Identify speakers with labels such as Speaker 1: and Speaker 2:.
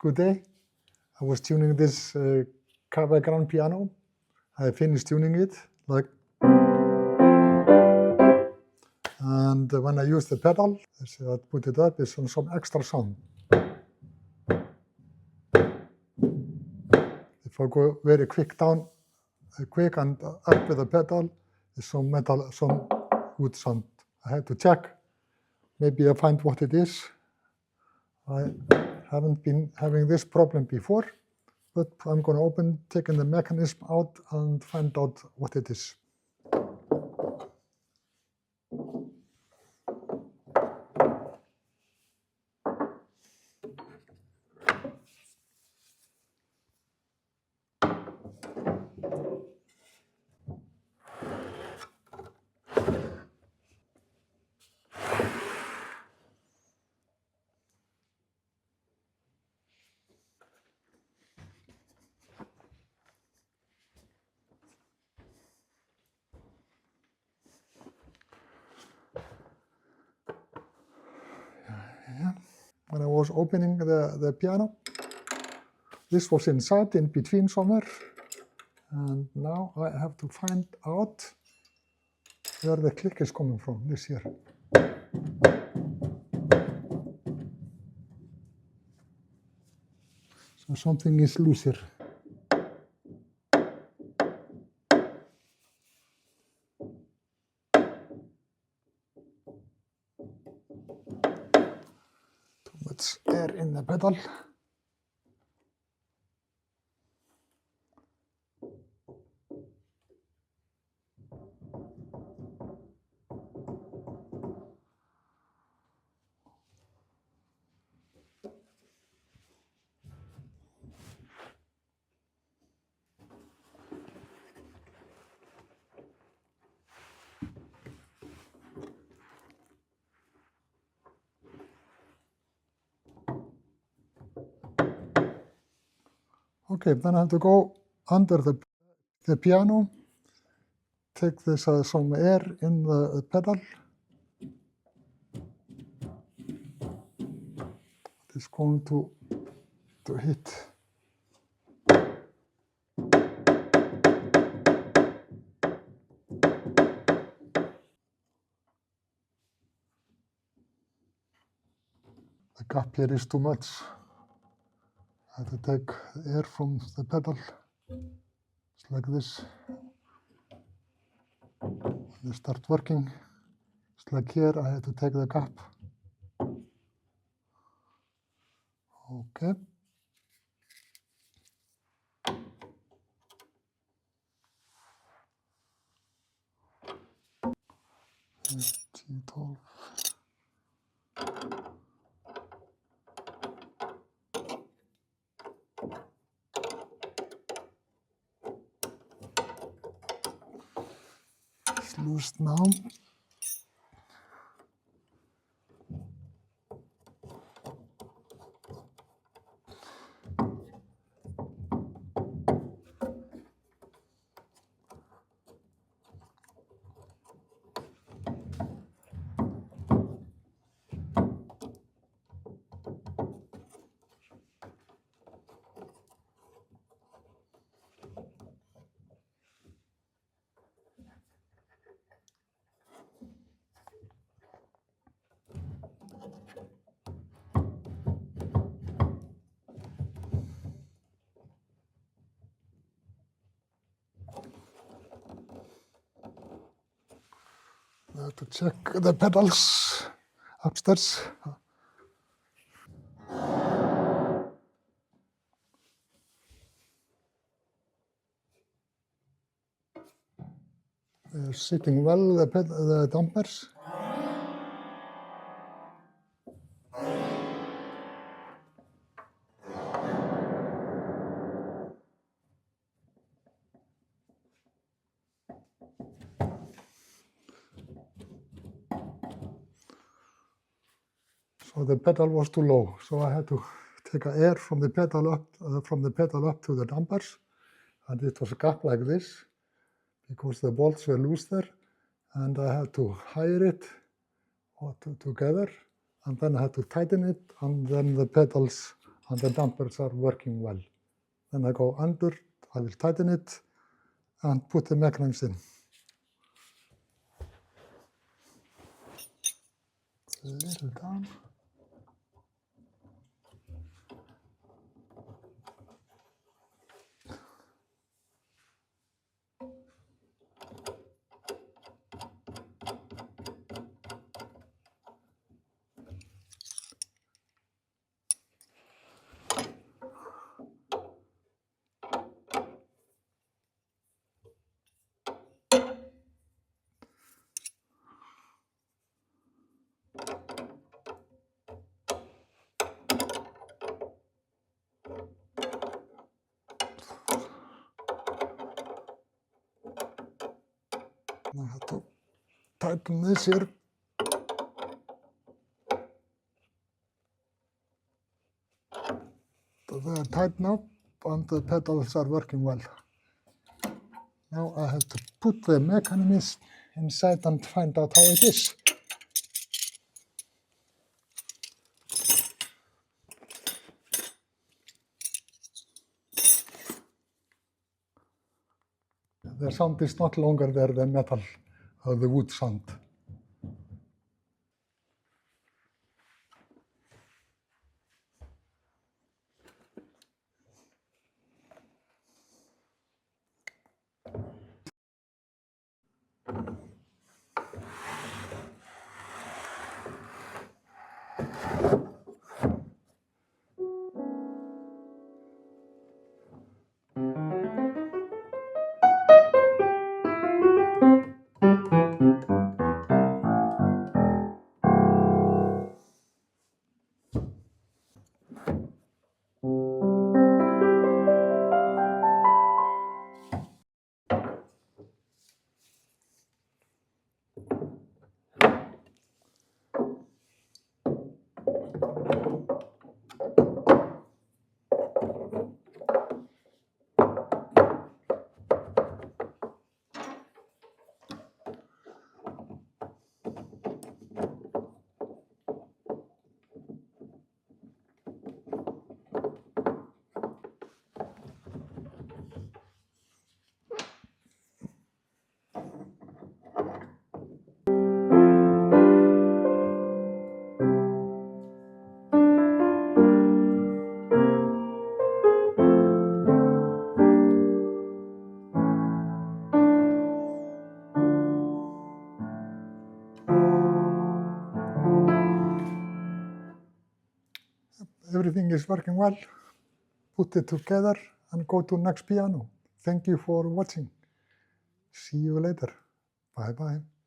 Speaker 1: Good day. I was tuning this Kawai grand piano. I finished tuning it, like, and when I use the pedal, I put it up, it's some extra sound. If I go very quick down, quick and up with the pedal, there's some wood sound. I had to check. Maybe I find what it is. I haven't been having this problem before, but I'm going to taking the mechanism out and find out what it is. When I was opening the piano, this was inside, in between somewhere, and now I have to find out where the click is coming from, this here. So something is loose here. Too much air in the pedal. Okay, then I have to go under the piano, take this some air in the pedal. It's going to hit. The gap here is too much. I have to take air from the pedal. It's like this. When they start working, it's like here, I have to take the gap. Okay. T12. It's loose now. I have to check the pedals upstairs. They're sitting well, the dampers. So the pedal was too low, so I had to take air from the pedal up to the dampers, and it was a gap like this because the bolts were loose there, and I had to hire it together, and then I had to tighten it, and then the pedals and the dampers are working well. Then I go under, I will tighten it and put the mechanisms in. A little down. I have to tighten this here. So they are tightened up and the pedals are working well. Now I have to put the mechanism inside and find out how it is. The sound is not longer there than metal, or the wood sound. Everything is working well. Put it together and go to next piano. Thank you for watching. See you later. Bye bye.